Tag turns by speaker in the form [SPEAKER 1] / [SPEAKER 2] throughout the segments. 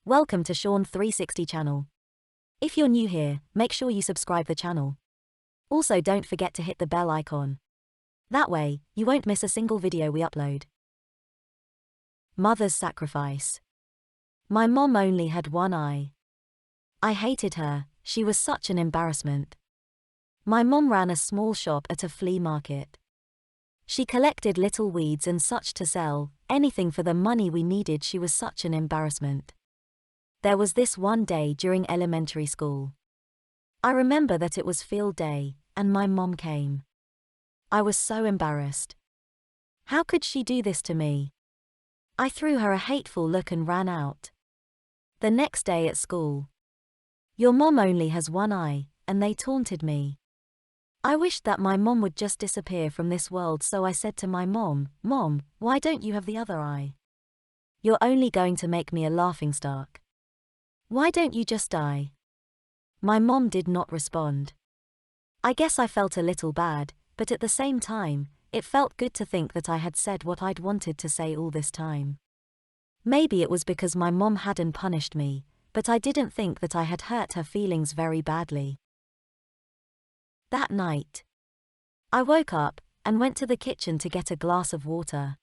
[SPEAKER 1] Welcome to Sean360 channel. If you're new here, make sure you subscribe the channel. Also don't forget to hit the bell icon. That way, you won't miss a single video we upload. Mother's sacrifice. My mom only had one eye. I hated her, she was such an embarrassment. My mom ran a small shop at a flea market. She collected little weeds and such to sell, anything for the money we needed. She was such an embarrassment. There was this one day during elementary school. I remember that it was field day, and my mom came. I was so embarrassed. How could she do this to me? I threw her a hateful look and ran out. The next day at school. Your mom only has one eye, and they taunted me. I wished that my mom would just disappear from this world, so I said to my mom, "Mom, why don't you have the other eye? You're only going to make me a laughingstock. Why don't you just die?" My mom did not respond. I guess I felt a little bad, but at the same time, it felt good to think that I had said what I'd wanted to say all this time. Maybe it was because my mom hadn't punished me, but I didn't think that I had hurt her feelings very badly. That night, I woke up and went to the kitchen to get a glass of water.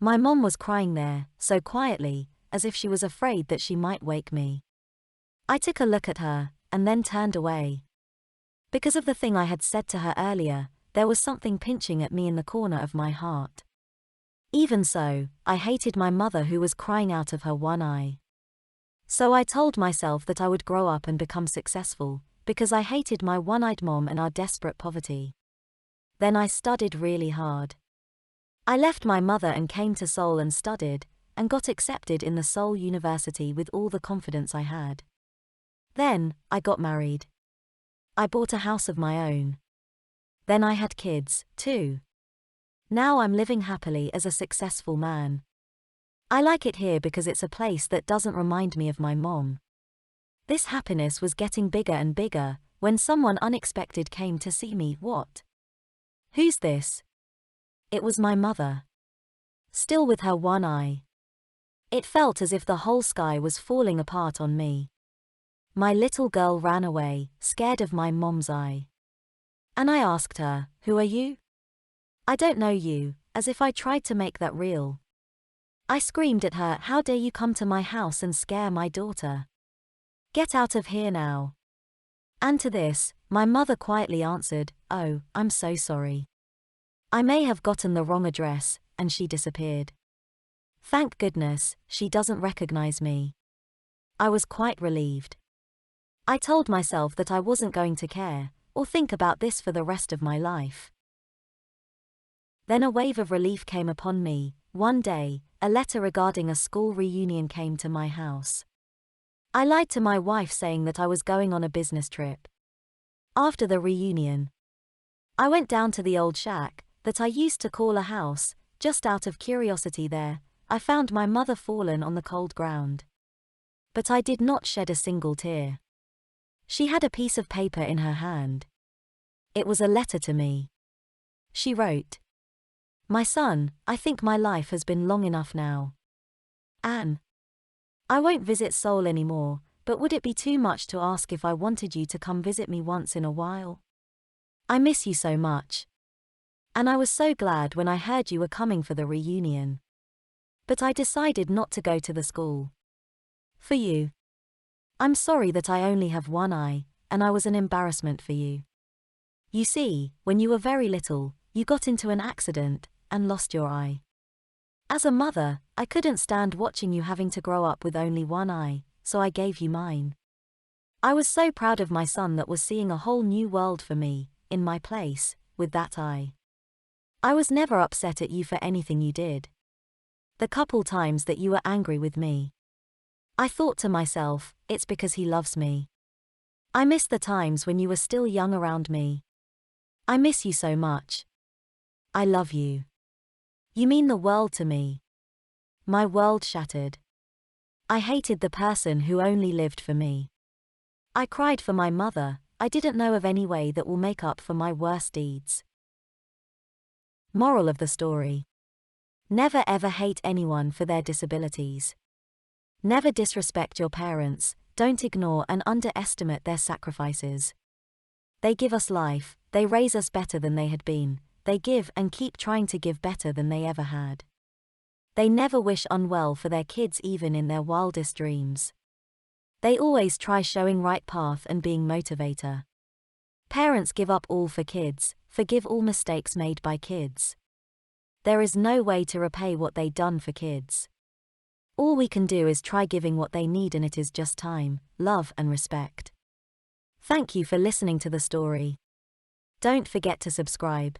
[SPEAKER 1] My mom was crying there, so quietly, as if she was afraid that she might wake me. I took a look at her, and then turned away. Because of the thing I had said to her earlier, there was something pinching at me in the corner of my heart. Even so, I hated my mother who was crying out of her one eye. So I told myself that I would grow up and become successful, because I hated my one-eyed mom and our desperate poverty. Then I studied really hard. I left my mother and came to Seoul and studied, and got accepted in the Seoul University with all the confidence I had. Then, I got married. I bought a house of my own. Then I had kids, too. Now I'm living happily as a successful man. I like it here because it's a place that doesn't remind me of my mom. This happiness was getting bigger and bigger, when someone unexpected came to see me. What? Who's this? It was my mother. Still with her one eye. It felt as if the whole sky was falling apart on me. My little girl ran away, scared of my mom's eye. And I asked her, "Who are you?" "I don't know you," as if I tried to make that real. I screamed at her, "How dare you come to my house and scare my daughter? Get out of here now." And to this, my mother quietly answered, "Oh, I'm so sorry. I may have gotten the wrong address," and she disappeared. Thank goodness, she doesn't recognize me. I was quite relieved. I told myself that I wasn't going to care, or think about this for the rest of my life. Then a wave of relief came upon me. One day, a letter regarding a school reunion came to my house. I lied to my wife saying that I was going on a business trip. After the reunion, I went down to the old shack, that I used to call a house, just out of curiosity. There, I found my mother fallen on the cold ground. But I did not shed a single tear. She had a piece of paper in her hand. It was a letter to me. She wrote, "My son, I think my life has been long enough now. Anne, I won't visit Seoul anymore, but would it be too much to ask if I wanted you to come visit me once in a while? I miss you so much. And I was so glad when I heard you were coming for the reunion. But I decided not to go to the school. For you. I'm sorry that I only have one eye, and I was an embarrassment for you. You see, when you were very little, you got into an accident, and lost your eye. As a mother, I couldn't stand watching you having to grow up with only one eye, so I gave you mine. I was so proud of my son that was seeing a whole new world for me, in my place, with that eye. I was never upset at you for anything you did. The couple times that you were angry with me, I thought to myself, it's because he loves me. I miss the times when you were still young around me. I miss you so much. I love you. You mean the world to me." My world shattered. I hated the person who only lived for me. I cried for my mother. I didn't know of any way that will make up for my worst deeds. Moral of the story. Never ever hate anyone for their disabilities. Never disrespect your parents, don't ignore and underestimate their sacrifices. They give us life, they raise us better than they had been, they give and keep trying to give better than they ever had. They never wish unwell for their kids even in their wildest dreams. They always try showing right path and being motivator. Parents give up all for kids, forgive all mistakes made by kids. There is no way to repay what they done for kids. All we can do is try giving what they need, and it is just time, love and respect. Thank you for listening to the story. Don't forget to subscribe.